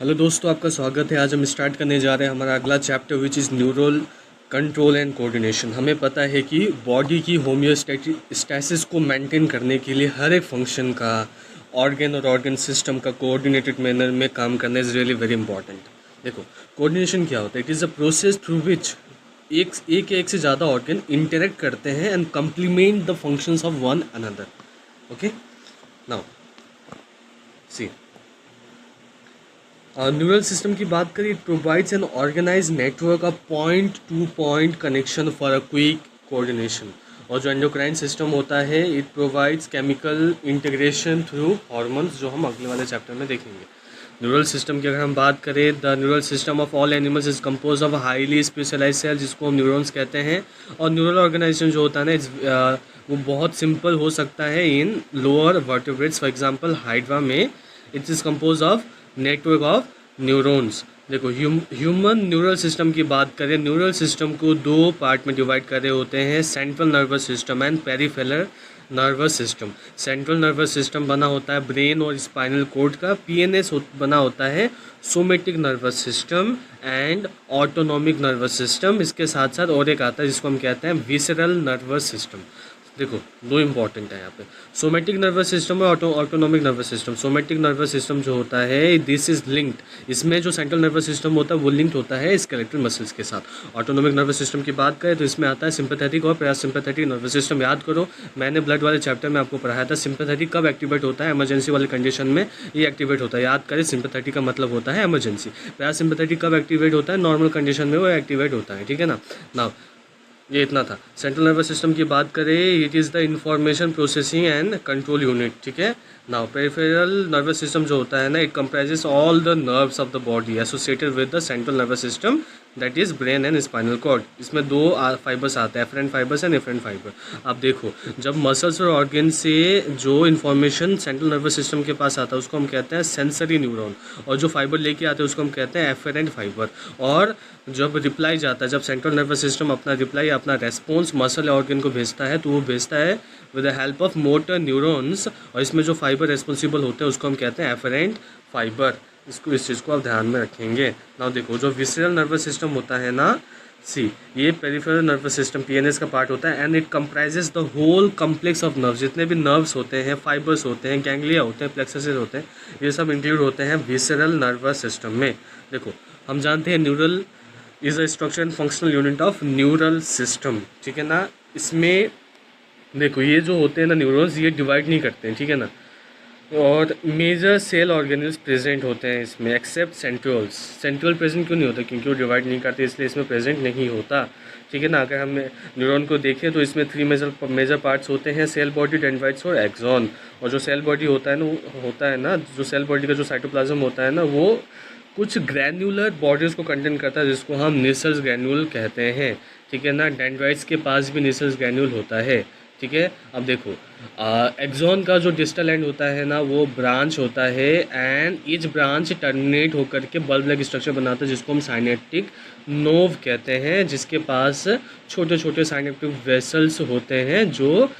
Hello दोस्तों, आपका स्वागत है। आज हम स्टार्ट करने जा रहे हैं हमारा अगला chapter which is neural control and coordination. हमें पता है कि बॉडी की होम्योस्टैसिस को मेंटेन करने के लिए हर एक फंक्शन का ऑर्गन और ऑर्गन सिस्टम का कोऑर्डिनेटेड मैनर में काम करना इज़ रियली वेरी इंपॉर्टेंट। देखो, कोऑर्डिनेशन क्या होता है? It is a process through which एक से ज़्यादा ऑर्गन इंटरेक्ट करते हैं and complement the functions of one another. Okay, now see neural system की बात करें, it provides an organise network of point to point connection for a quick coordination. और जो एंडोक्राइन सिस्टम होता है, it provides chemical integration through hormones, जो हम अगले वाले चैप्टर में देखेंगे। न्यूरल सिस्टम की अगर हम बात करें, the neural system of all animals is compose of highly specialise cell, जिसको हम न्यूरॉन्स कहते हैं। और न्यूरल ऑर्गेनाइजेशन जो होता है ना, वो बहुत सिंपल हो सकता है in lower vertebrates. For example hydra में it is composed of network of neurons. देखो, ह्यूमन न्यूरल सिस्टम की बात करें, न्यूरल सिस्टम को दो पार्ट में डिवाइड कर रहे होते हैं, central nervous system and peripheral nervous system. Central nervous system बना होता है ब्रेन और स्पाइनल कॉर्ड का। पीएनएस बना होता है somatic nervous system and autonomic nervous system. इसके साथ साथ और एक आता है जिसको हम कहते हैं विसरल नर्वस सिस्टम। देखो, दो इंपॉर्टेंट है यहाँ पे, सोमेटिक नर्वस सिस्टम और autonomic nervous system. Somatic nervous system जो होता है, दिस इज लिंक्ड, इसमें जो सेंट्रल नर्वस सिस्टम होता है वो लिंक्ड होता है स्केलेटल मसल्स के साथ। ऑटोनॉमिक नर्वस सिस्टम की बात करें तो इसमें आता है सिंपैथेटिक और पैरासिम्पैथेटिक नर्वस सिस्टम। याद करो, मैंने ब्लड वाले चैप्टर में आपको पढ़ाया था सिंपैथेटिक कब एक्टिवेट होता है, इमरजेंसी वाले कंडीशन में ये एक्टिवेट होता है। याद करें, सिंपैथेटिक का मतलब होता है इमरजेंसी। पैरासिम्पैथेटिक कब एक्टिवेट होता है, नॉर्मल कंडीशन में वो एक्टिवेट होता है। ठीक है ना। नाउ ये इतना था। सेंट्रल नर्वस सिस्टम की बात करें, it is the information processing and control unit. ठीक है। नाउ पेरिफेरल नर्वस सिस्टम जो होता है ना, it comprises all the nerves of the body associated with the central nervous system, that is brain and spinal cord. इसमें दो fibres आते हैं, afferent fibres and afferent fibre. अब देखो, जब मसल्स और ऑर्गन से जो इन्फॉर्मेशन सेंट्रल नर्वस सिस्टम के पास आता है उसको हम कहते हैं सेंसरी न्यूरॉन, और जो फाइबर लेके आते हैं उसको हम कहते हैं एफरेंट फाइबर। और जब रिप्लाई जाता है, जब सेंट्रल नर्वस सिस्टम अपना रिप्लाई, अपना रेस्पॉन्स मसल ऑर्गन को भेजता है, तो वो भेजता है with the help of motor neurons. और इसमें जो फाइबर रेस्पॉन्सिबल होते हैं उसको हम कहते हैं एफरेंट फाइबर। इस चीज़ को आप ध्यान में रखेंगे। ना देखो, जो विसरल नर्वस सिस्टम होता है ना, ये पेरिफेरल नर्वस सिस्टम पीएनएस का पार्ट होता है, and it comprises the whole complex of nerves. जितने भी नर्व्स होते हैं, फाइबर्स होते हैं, गैंग्लिया होते हैं, प्लेक्ससेस होते हैं, ये सब इंक्लूड होते हैं विसरल नर्वस सिस्टम में। देखो, हम जानते हैं neural is a structure and functional unit of neural system. ठीक है ना। इसमें देखो, ये जो होते हैं ना न्यूरॉन्स, ये डिवाइड नहीं करते हैं। ठीक है ना। और मेजर सेल ऑर्गेनल्स प्रेजेंट होते हैं इसमें, एक्सेप्ट सेंट्रियोल्स। सेंट्रियोल प्रेजेंट क्यों नहीं होता? क्योंकि वो डिवाइड नहीं करते, इसलिए इसमें प्रेजेंट नहीं होता। ठीक है ना। अगर हम न्यूरॉन को देखें तो इसमें 3 मेजर पार्ट्स होते हैं, सेल बॉडी, डेंड्राइट्स और एक्सॉन। और जो सेल बॉडी होता है ना, जो सेल बॉडी का जो साइटोप्लाज्म होता है ना, वो कुछ ग्रैन्युलर बॉडीज़ को कंटेन करता है, जिसको हम निसल्स ग्रैन्यूल कहते हैं। ठीक है ना। डेंड्राइट्स के पास भी निसल्स ग्रैन्यूल होता है। ठीक है। अब देखो, एक्सॉन का जो डिस्टल एंड होता है ना, वो ब्रांच होता है, एंड ईच ब्रांच टर्मिनेट होकर के बल्ब लाइक स्ट्रक्चर बनाता है, जिसको हम साइनेप्टिक नोव कहते हैं, जिसके पास छोटे छोटे साइनेप्टिक वेसल्स होते हैं जो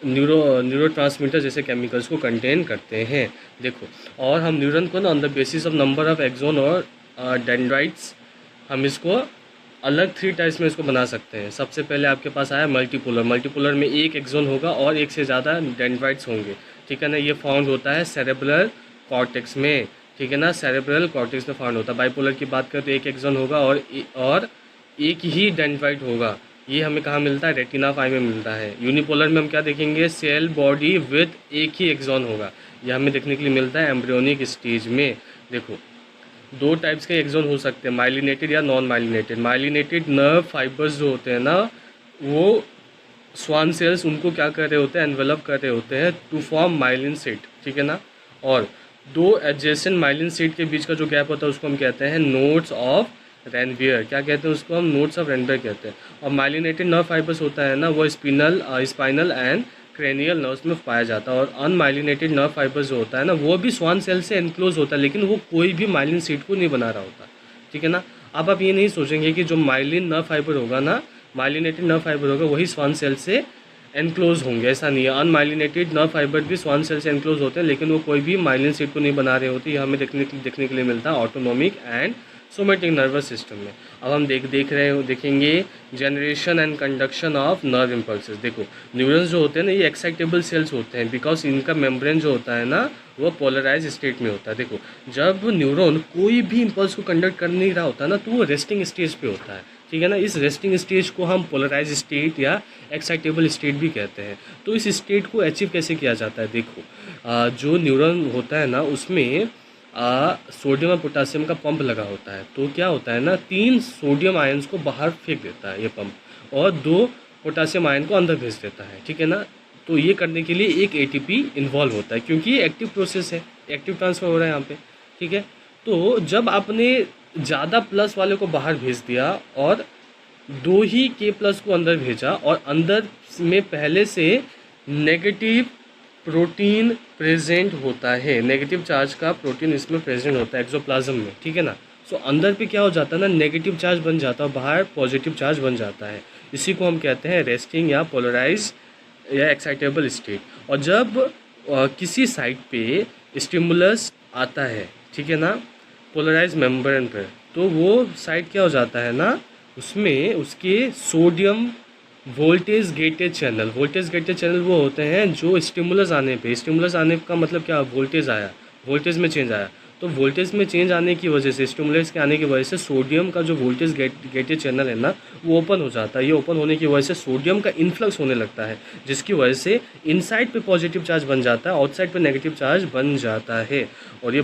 न्यूरो ट्रांसमीटर जैसे केमिकल्स को कंटेन करते हैं। देखो, और हम न्यूरॉन को ना on the basis of number of axon और डेंड्राइट्स, हम इसको अलग 3 टाइप्स में इसको बना सकते हैं। सबसे पहले आपके पास आया मल्टीपोलर। मल्टीपोलर में एक एक्सॉन होगा और एक से ज़्यादा डेंड्राइट्स होंगे। ठीक है ना। ये फाउंड होता है सेरेब्रल कॉर्टेक्स में। ठीक है ना। सेरेब्रल कॉर्टेक्स में फाउंड होता है। बाइपोलर की बात करें तो एक एक्सॉन होगा और एक ही डेंड्राइट होगा। ये हमें कहाँ मिलता है? रेटिना ऑफ आई में मिलता है। यूनिपोलर में हम क्या देखेंगे? सेल बॉडी विद एक ही एक्सॉन होगा। यह हमें देखने के लिए मिलता है एम्ब्रियोनिक स्टेज में। देखो, 2 टाइप्स के एक्सॉन हो सकते हैं, माइलिनेटेड या non myelinated. Myelinated nerve fibres जो होते हैं ना, वो स्वान सेल्स उनको क्या कर रहे होते हैं? एनवेलप कर रहे होते हैं टू फॉर्म माइलिन सीट। ठीक है ना। और 2 एडजेसेंट माइलिन सीट के बीच का जो गैप होता है उसको हम कहते हैं नोड्स ऑफ रेनवियर। क्या कहते हैं उसको? हम नोड्स ऑफ रेनवियर कहते हैं। और माइलिनेटेड नर्व फाइबर्स होता है ना, वो स्पाइनल एंड क्रेनियल नर्व्स में पाया जाता है। और अनमाइलिनेटेड नर्व फाइबर्स जो होता है ना, वो भी स्वान सेल से एनक्लोज होता है, लेकिन वो कोई भी माइलिन सीट को नहीं बना रहा होता। ठीक है ना। अब आप ये नहीं सोचेंगे कि जो माइलिन नर्व फाइबर होगा ना, माइलिनेटेड नर्व फाइबर होगा, वही स्वान सेल से एनक्लोज होंगे, ऐसा नहीं है। अनमाइलिनेटेड नर्व फाइबर भी स्वान सेल से एनक्लोज होते हैं, लेकिन वो कोई भी माइलिन सीट को नहीं बना रहे होते। ये हमें देखने के लिए मिलता है autonomic and somatic nervous system में। अब हम देखेंगे generation and conduction of nerve impulses. देखो न्यूरॉन्स जो होते हैं ना, ये एक्साइटेबल सेल्स होते हैं, बिकॉज इनका मेम्ब्रेन जो होता है ना वो पोलराइज स्टेट में होता है। देखो जब न्यूरॉन कोई भी इम्पल्स को कंडक्ट कर नहीं रहा होता ना, तो वो रेस्टिंग स्टेज पे होता है, ठीक है ना। इस रेस्टिंग स्टेज को हम पोलराइज स्टेट या एक्साइटेबल स्टेट भी कहते हैं। तो इस स्टेट को अचीव कैसे किया जाता है? देखो जो न्यूरॉन होता है ना, उसमें सोडियम और पोटासियम का पंप लगा होता है। तो क्या होता है ना, 3 सोडियम आयंस को बाहर फेंक देता है ये पंप, और 2 पोटासियम आयन को अंदर भेज देता है, ठीक है ना। तो ये करने के लिए एक एटीपी इन्वॉल्व होता है, क्योंकि ये एक्टिव प्रोसेस है, एक्टिव ट्रांसफर हो रहा है यहाँ पे, ठीक है। तो जब आपने ज़्यादा प्लस वाले को बाहर भेज दिया और 2 ही के प्लस को अंदर भेजा, और अंदर में पहले से नेगेटिव प्रोटीन प्रेजेंट होता है, नेगेटिव चार्ज का प्रोटीन इसमें प्रेजेंट होता है एक्सोप्लाज्म में, ठीक है ना। सो अंदर पे क्या हो जाता है ना, नेगेटिव चार्ज बन जाता है, बाहर पॉजिटिव चार्ज बन जाता है। इसी को हम कहते हैं रेस्टिंग या पोलराइज या एक्साइटेबल स्टेट। और जब किसी साइट पे स्टिमुलस आता है, ठीक है ना, पोलराइज मेम्ब्रेन पर, तो वो साइट क्या हो जाता है ना, उसमें उसके सोडियम वोल्टेज गेटेड चैनल वो होते हैं जो स्टिमुलस आने का मतलब क्या, वोल्टेज आया, वोल्टेज में चेंज आया। तो वोल्टेज में चेंज आने की वजह से, स्टिमुलस के आने की वजह से सोडियम का जो वोल्टेज गेटेड चैनल है ना, वो ओपन हो जाता है। ये ओपन होने की वजह से सोडियम का इन्फ्लक्स होने लगता है, जिसकी वजह से इनसाइड पे पॉजिटिव चार्ज बन जाता है, आउटसाइड पे नेगेटिव चार्ज बन जाता है। और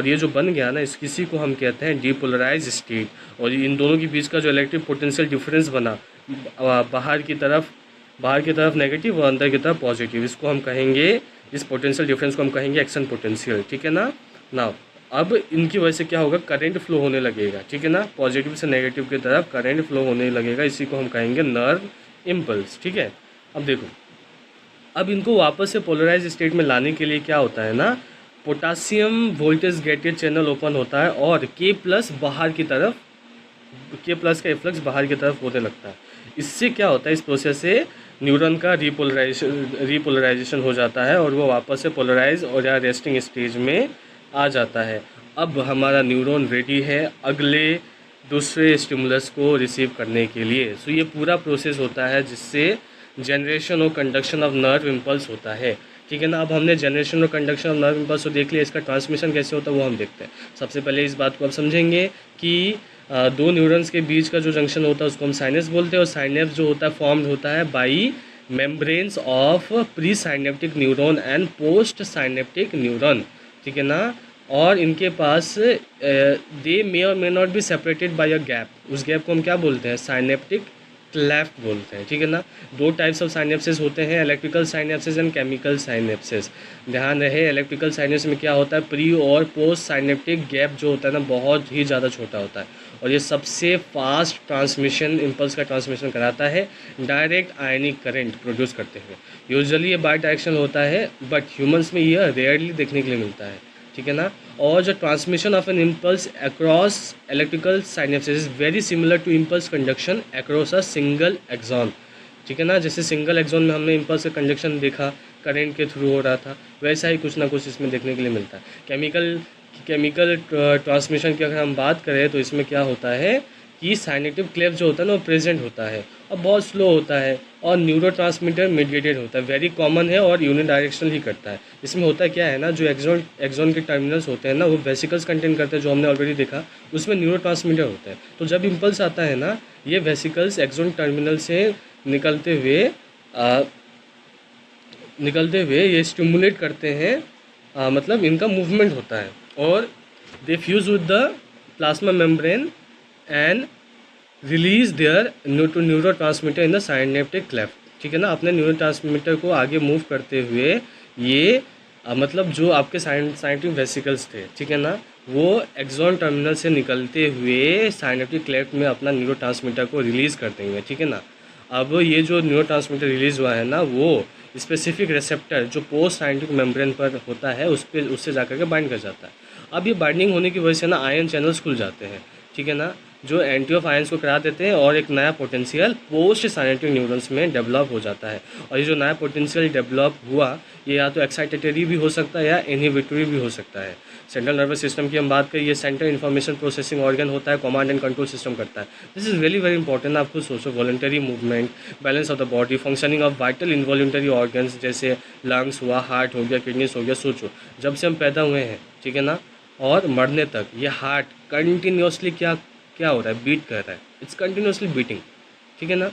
ये जो बन गया ना, किसी को हम कहते हैं डीपोलराइज स्टेट। और इन दोनों के बीच का जो इलेक्ट्रिक पोटेंशियल डिफरेंस बना, बाहर की तरफ नेगेटिव और अंदर की तरफ पॉजिटिव, इसको हम कहेंगे, इस पोटेंशियल डिफरेंस को हम कहेंगे एक्शन पोटेंशियल, ठीक है ना। नाउ अब इनकी वजह से क्या होगा, करंट फ्लो होने लगेगा, ठीक है ना, पॉजिटिव से नेगेटिव की तरफ करंट फ्लो होने लगेगा। इसी को हम कहेंगे नर्व इम्पल्स, ठीक है। अब देखो, अब इनको वापस से पोलराइज स्टेट में लाने के लिए क्या होता है ना, potassium voltage gated channel open होता है और के प्लस का इफ्लक्स बाहर की तरफ होने लगता है। इससे क्या होता है, इस प्रोसेस से न्यूरॉन का रीपोलराइजेशन हो जाता है और वो वापस से पोलराइज और या रेस्टिंग स्टेज में आ जाता है। अब हमारा न्यूरॉन रेडी है अगले दूसरे स्टिमुलस को रिसीव करने के लिए। सो ये पूरा प्रोसेस होता है जिससे जनरेशन और कंडक्शन ऑफ नर्व इम्पल्स होता है, ठीक है ना। अब हमने जनरेशन और कंडक्शन ऑफ नर्व इम्पल्स को देख लिया, इसका ट्रांसमिशन कैसे होता है वो हम देखते हैं। सबसे पहले इस बात को अब समझेंगे कि 2 न्यूरॉन्स के बीच का जो जंक्शन होता है उसको हम साइनेप्स बोलते हैं, और साइनेप्स जो होता है फॉर्म्ड होता है by membranes of pre synaptic neuron and post synaptic neuron, ठीक है ना। और इनके पास दे मे और may not be separated by a gap, उस गैप को हम क्या बोलते हैं, साइनेप्टिक क्लेफ्ट बोलते हैं, ठीक है ना। 2 टाइप्स ऑफ साइनेप्सिस होते हैं, electrical synapses and chemical synapses. ध्यान रहे, इलेक्ट्रिकल साइनेप्सिस में क्या होता है, प्री और पोस्ट साइनेप्टिक गैप जो होता है ना बहुत ही ज़्यादा छोटा होता है, और ये सबसे फास्ट ट्रांसमिशन इम्पल्स का ट्रांसमिशन कराता है डायरेक्ट आयनिक करंट प्रोड्यूस करते हुए। यूजुअली ये बाई डायरेक्शनल होता है, बट ह्यूमंस में यह रेयरली देखने के लिए मिलता है, ठीक है ना। और जो transmission of an impulse across electrical synapses is very similar to impulse conduction across a single axon, ठीक है ना। जैसे सिंगल एक्सॉन में हमने इम्पल्स का कंडक्शन देखा, करंट के थ्रू हो रहा था, वैसा ही कुछ ना कुछ इसमें देखने के लिए मिलता है। केमिकल ट्रांसमिशन की अगर हम बात करें तो इसमें क्या होता है कि साइनेप्टिक क्लेफ्ट जो होता है ना वो प्रेजेंट होता है और बहुत स्लो होता है, और न्यूरोट्रांसमीटर मीडिएटेड होता है, वेरी कॉमन है और यूनिडायरेक्शनल ही करता है। इसमें होता क्या है ना, जो एक्सॉन के टर्मिनल्स होते हैं ना वो वेसिकल्स कंटेन करते हैं, जो हमने ऑलरेडी देखा, उसमें न्यूरोट्रांसमीटर होता है। तो जब इम्पल्स आता है ना, ये वेसिकल्स एक्सॉन टर्मिनल से निकलते हुए ये स्टिमुलेट करते हैं, मतलब इनका मूवमेंट होता है, और they fuse with the plasma membrane and release their neurotransmitter in the synaptic cleft, ठीक है ना। अपने न्यूरोट्रांसमीटर को आगे मूव करते हुए ये मतलब जो आपके साइनेप्टिक वेसिकल्स थे, ठीक है ना, वो एक्सॉन टर्मिनल से निकलते हुए साइनेप्टिक क्लेफ्ट में अपना न्यूरोट्रांसमीटर को रिलीज़ कर देंगे, ठीक है ना। अब ये जो न्यूरोट्रांसमीटर रिलीज़ हुआ है ना, वो स्पेसिफिक रिसेप्टर जो पोस्ट साइनेप्टिक मेम्ब्रेन पर होता है उससे जाकर के बाइंड कर जाता है। अब ये बाइंडिंग होने की वजह से ना आयन चैनल्स खुल जाते हैं, ठीक है ना। जो एंटी ऑफ आयंस को करा देते हैं और एक नया पोटेंशियल पोस्ट साइनेप्टिक न्यूरॉन्स में डेवलप हो जाता है। और ये जो नया पोटेंशियल डेवलप हुआ ये या तो एक्साइटेटरी भी हो सकता है या इनहिबिटरी भी हो सकता है। सेंट्रल नर्वस सिस्टम की हम बात करें, ये सेंट्रल इन्फॉर्मेशन प्रोसेसिंग ऑर्गन होता है, कमांड एंड कंट्रोल सिस्टम करता है। This is very very important. आप खुद सोचो, voluntary movement, balance of the body, functioning of vital involuntary organs जैसे लंग्स हुआ, हार्ट हो गया, किडनीज हो गया। सोचो जब से हम पैदा हुए हैं, ठीक है ना, और मरने तक ये हार्ट कंटिन्यूसली क्या क्या हो रहा है, बीट कर रहा है। इट्स कंटिन्यूसली बीटिंग, ठीक है ना,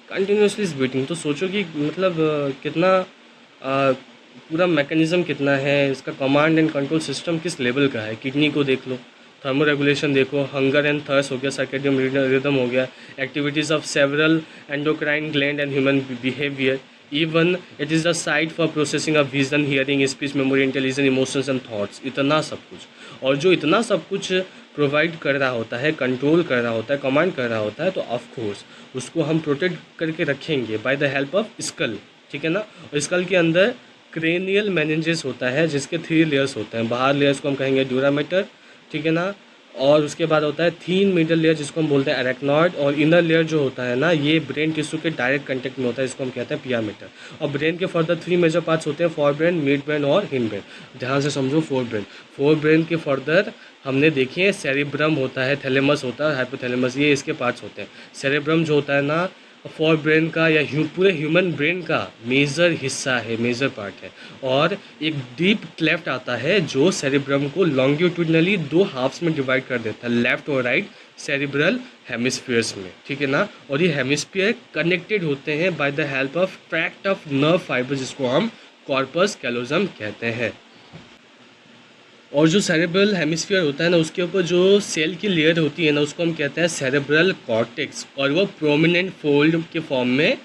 कंटिन्यूसली इज बीटिंग। तो सोचो कि मतलब कितना पूरा मैकेनिज़्म कितना है, इसका कमांड एंड कंट्रोल सिस्टम किस लेवल का है। किडनी को देख लो, थर्मो रेगुलेशन देखो, हंगर एंड थर्स्ट हो गया, सर्केडियम रिदम हो गया, activities of several endocrine gland and human behaviour. Even it is the site for processing of vision, hearing, speech, memory, intelligence, emotions and thoughts. इतना सब कुछ, और जो इतना सब कुछ प्रोवाइड कर रहा होता है, कंट्रोल कर रहा होता है, कमांड कर रहा होता है, तो ऑफ कोर्स उसको हम प्रोटेक्ट करके रखेंगे by the help of skull, ठीक है ना। और स्कल के अंदर क्रेनियल मेनिंजेस होता है जिसके 3 लेयर्स होते हैं। बाहर लेयर्स को हम कहेंगे ड्यूरामेटर, ठीक है ना, और उसके बाद होता है थीन मिडल लेयर जिसको हम बोलते हैं एरेक्नॉइड, और इनर लेयर जो होता है ना ये ब्रेन टिश्यू के डायरेक्ट कंटेक्ट में होता है, इसको हम कहते हैं पिया मेटर। और ब्रेन के फर्दर 3 मेजर पार्ट्स होते हैं, फोर ब्रेन, मिड ब्रेन और हिंड ब्रेन। ध्यान से समझो, फोर ब्रेन के फर्दर हमने देखिए सेरिब्रम होता है, थैलेमस होता है, हाइपोथैलेमस, ये इसके पार्ट्स होते हैं। सेरिब्रम जो होता है ना फोर ब्रेन का या पूरे ह्यूमन ब्रेन का मेजर हिस्सा है, मेजर पार्ट है। और एक डीप क्लेफ्ट आता है जो सेरिब्रम को लॉन्गिट्यूडनली 2 हाफ्स में डिवाइड कर देता है, लेफ्ट और राइट सेरिब्रल हेमिस्फीयर्स में, ठीक है ना। और ये हेमिस्फीयर कनेक्टेड होते हैं by the help of tract of nerve fibre जिसको हम कॉर्पस कैलोजम कहते हैं। और जो सेरेब्रल हेमिस्फीयर होता है ना उसके ऊपर जो सेल की लेयर होती है ना उसको हम कहते हैं सेरेब्रल कॉर्टेक्स, और वो प्रोमिनेंट फोल्ड के फॉर्म में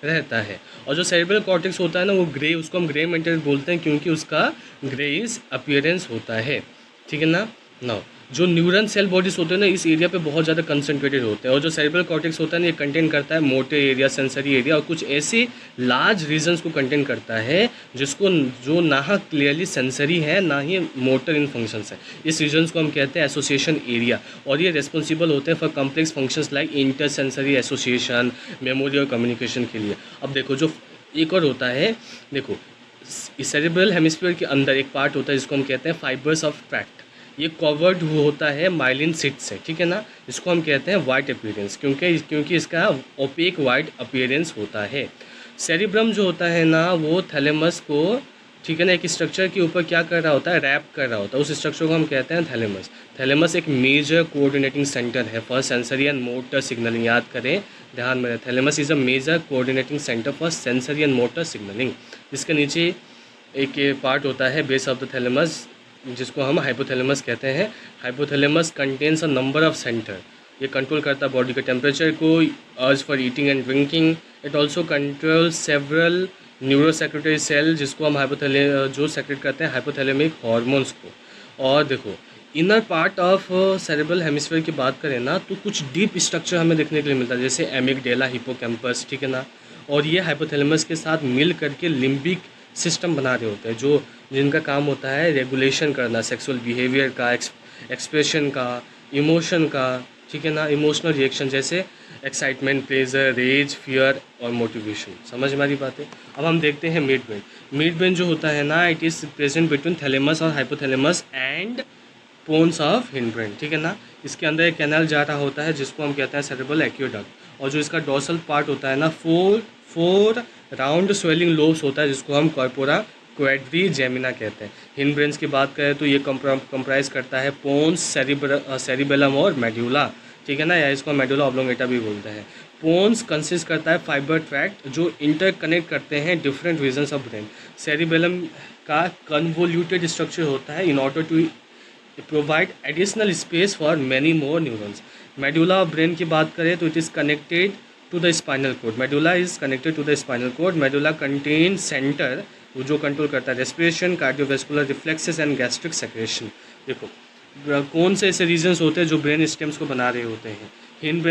रहता है। और जो सेरेब्रल कॉर्टेक्स होता है ना वो ग्रे, उसको हम ग्रे मेटर बोलते हैं क्योंकि उसका ग्रेइश अपीयरेंस होता है, ठीक है ना। नाउ जो न्यूरन सेल बॉडीज होते हैं ना इस एरिया पे बहुत ज़्यादा कंसंट्रेटेड होते हैं। और जो सेरेब्रल कॉर्टेक्स होता है ना ये कंटेन करता है मोटे एरिया, सेंसरी एरिया और कुछ ऐसे लार्ज रीजन्स को कंटेन करता है जिसको जो ना क्लियरली सेंसरी है ना ही मोटर इन फंक्शंस है। इस रीजन्स को हम कहते हैं एसोसिएशन एरिया, और ये रिस्पॉन्सिबल होते हैं for complex functions like inter sensory association, memory और कम्युनिकेशन के लिए। अब देखो जो एक और होता है, देखो सेरेब्रल हेमिस्फीयर के अंदर एक पार्ट होता है जिसको हम कहते हैं फाइबर्स ऑफ ट्रैक्ट। ये कवर्ड होता है माइलिन सीट से, ठीक है ना। इसको हम कहते हैं वाइट अपीयरेंस क्योंकि इसका ओपेक वाइट अपीयरेंस होता है। सेरिब्रम जो होता है ना वो थैलेमस को, ठीक है ना, एक स्ट्रक्चर के ऊपर क्या कर रहा होता है, रैप कर रहा होता है। उस स्ट्रक्चर को हम कहते हैं थैलेमस। थैलेमस एक मेजर कोऑर्डिनेटिंग सेंटर है for sensory and motor signalling. याद करें, ध्यान में, thalamus is a major coordinating centre for sensory and motor signalling. इसके नीचे एक पार्ट होता है बेस ऑफ द थैलेमस जिसको हम हाइपोथैलेमस कहते हैं। Hypothalamus contains a number of centre. ये कंट्रोल करता है बॉडी के टेम्परेचर को, urge for eating and drinking. It also control several neurosecretory cell जिसको हम जो सेक्रेट करते हैं हाइपोथैलेमिक हॉर्मोन्स को। और देखो inner part of cerebral hemisphere की बात करें ना तो कुछ डीप स्ट्रक्चर हमें देखने के लिए मिलता है जैसे एमिगडेला, हिपोकैम्पस, ठीक है ना। और ये हाइपोथैलेमस के साथ मिल करके लिम्बिक सिस्टम बना रहे होते हैं जो जिनका काम होता है रेगुलेशन करना सेक्सुअल बिहेवियर का, एक्सप्रेशन का, इमोशन का, ठीक है ना, इमोशनल रिएक्शन जैसे एक्साइटमेंट, प्लेजर, रेज, फियर और मोटिवेशन। समझ में आ रही बात है। अब हम देखते हैं मिड ब्रेन। मिड ब्रेन जो होता है ना it is present between thalamus और hypothalamus and pons of hind brain, ठीक है ना। इसके अंदर एक कैनाल जा रहा होता है जिसको हम कहते हैं सेरेब्रल एक्वेडक्ट। और जो इसका डोर्सल पार्ट होता है ना फोर राउंड स्वेलिंग लोब्स होता है जिसको हम कॉर्पोरा क्वाड्रिजेमिना कहते हैं। हिंड ब्रेन्स की बात करें तो ये कंप्राइज करता है पोन्स, सेरिबेलम और मेड्यूला, ठीक है ना, या इसको मेडुला ऑब्लोंगेटा भी बोलते हैं। पोन्स कंसिस्ट करता है फाइबर ट्रैक्ट जो इंटरकनेक्ट करते हैं different regions of brain. Cerebellum का कन्वोल्यूटेड स्ट्रक्चर होता है in order to provide additional space for many more neurons. Medulla of brain की बात करें तो it is connected to the spinal cord. Medulla is connected to the spinal cord. Medulla contain centre जो control करता है respiration, cardiovascular reflexes and gastric secretion. देखो कौन से ऐसे रीजन्स होते हैं जो ब्रेन स्टेम्स को बना रहे होते हैं। हिंड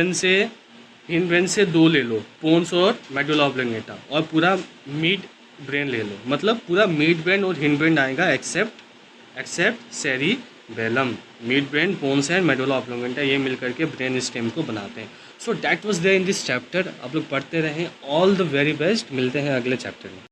ब्रेन से 2 ले लो, पोन्स और मेडुला ऑब्लोंगेटा, और पूरा मिड ब्रेन ले लो, मतलब पूरा मिड ब्रेन और हिंड ब्रेन आएगा except velum, mid brain, pons and medulla oblongata, ये मिलकर के ब्रेन स्टेम को बनाते हैं। So that was there in this chapter. आप लोग पढ़ते रहें। All the very best. मिलते हैं अगले चैप्टर में।